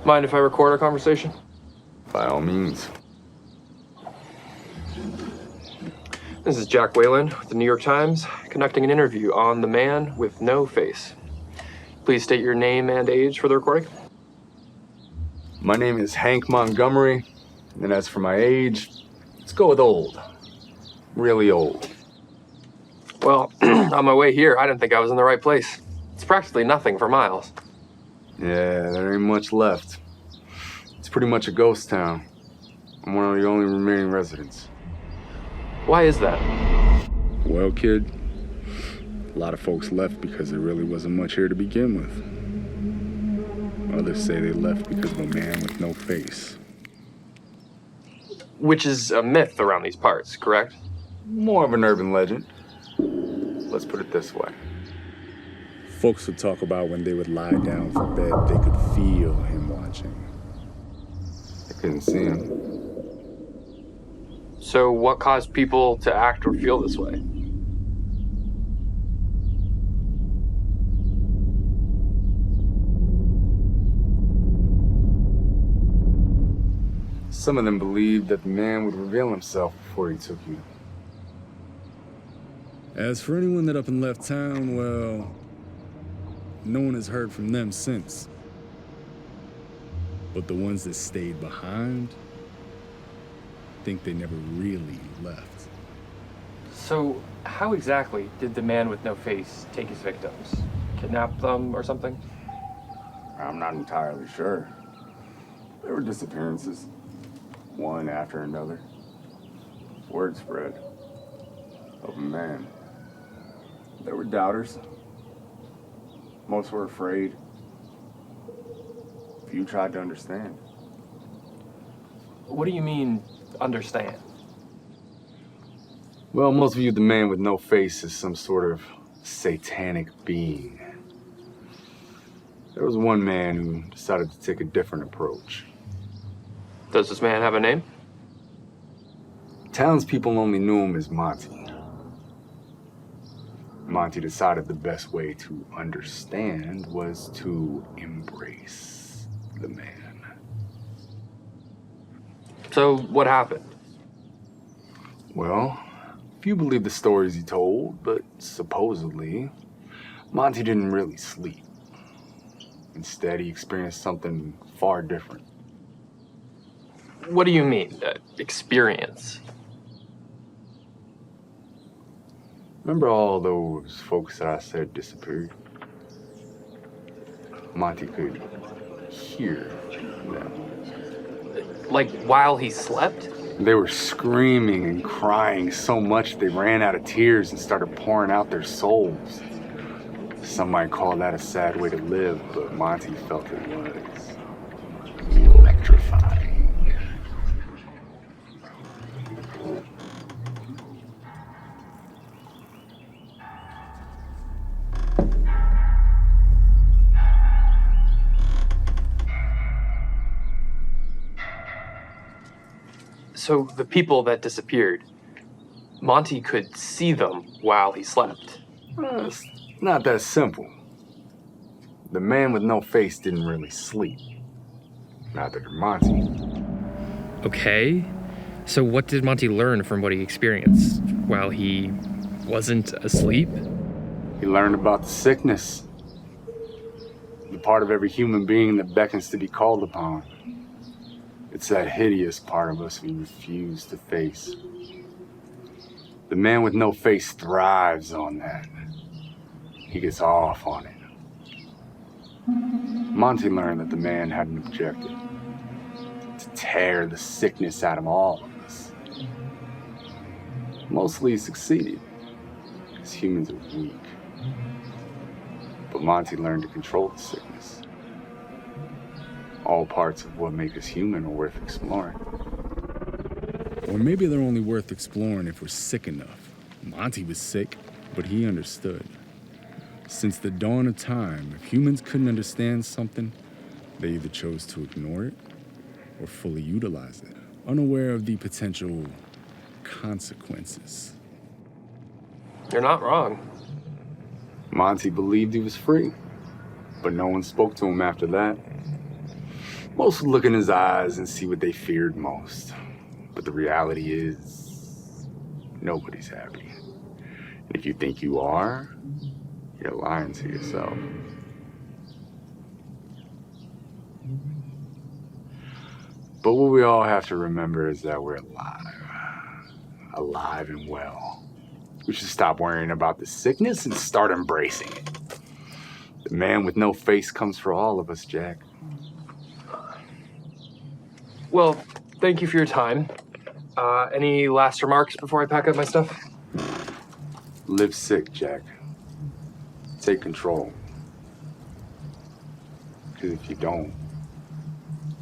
Mind if I record our conversation? By all means. This is Jack Whalen with the New York Times, conducting an interview on the man with no face. Please state your name and age for the recording. My name is Hank Montgomery, and as for my age, let's go with old. Really old. Well, on my way here, I didn't think I was in the right place. It's practically nothing for miles. Yeah, there ain't much left. It's pretty much a ghost town. I'm one of the only remaining residents. Why is that? Well, kid, a lot of folks left because there really wasn't much here to begin with. Others say they left because of a man with no face. Which is a myth around these parts, correct? More of an urban legend. Let's put it this way. Folks would talk about when they would lie down for bed, they could feel him watching. I couldn't see him. So what caused people to act or feel this way? Some of them believed that the man would reveal himself before he took you. As for anyone that up and left town, well, no one has heard from them since. But the ones that stayed behind think they never really left. So how exactly did the man with no face take his victims? Kidnap them or something? I'm not entirely sure. There were disappearances, one after another. Word spread of a man. There were doubters. Most were afraid. Few tried to understand. What do you mean, understand? Well, most viewed the man with no face as some sort of satanic being. There was one man who decided to take a different approach. Does this man have a name? Townspeople only knew him as Monty. Monty decided the best way to understand was to embrace the man. So what happened? Well, few believe the stories he told, but supposedly, Monty didn't really sleep. Instead, he experienced something far different. What do you mean, experience? Remember all those folks that I said disappeared? Monty could hear them. Like while he slept? They were screaming and crying so much they ran out of tears and started pouring out their souls. Some might call that a sad way to live, but Monty felt it was electrifying. So the people that disappeared, Monty could see them while he slept. It's not that simple. The man with no face didn't really sleep. Neither did Monty. Okay, so what did Monty learn from what he experienced while he wasn't asleep? He learned about the sickness. The part of every human being that beckons to be called upon. It's that hideous part of us we refuse to face. The man with no face thrives on that. He gets off on it. Monty learned that the man had an objective. To tear the sickness out of all of us. Mostly he succeeded, because humans are weak. But Monty learned to control the sickness. All parts of what make us human are worth exploring. Or maybe they're only worth exploring if we're sick enough. Monty was sick, but he understood. Since the dawn of time, if humans couldn't understand something, they either chose to ignore it or fully utilize it, unaware of the potential consequences. You're not wrong. Monty believed he was free, but no one spoke to him after that. Most would look in his eyes and see what they feared most. But the reality is, nobody's happy. And if you think you are, you're lying to yourself. But what we all have to remember is that we're alive and well. We should stop worrying about the sickness and start embracing it. The man with no face comes for all of us, Jack. Well, thank you for your time. Any last remarks before I pack up my stuff? Live sick, Jack. Take control. Because if you don't,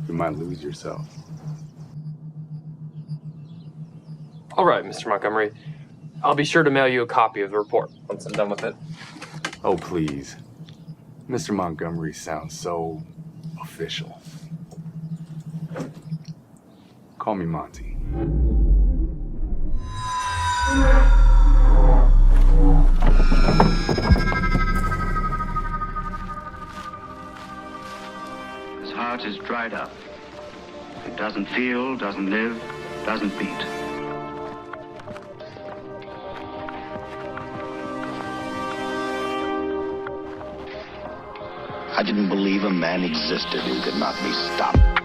you might lose yourself. All right, Mr. Montgomery. I'll be sure to mail you a copy of the report once I'm done with it. Oh, please. Mr. Montgomery sounds so official. Call me Monty. His heart is dried up. It doesn't feel, doesn't live, doesn't beat. I didn't believe a man existed who could not be stopped.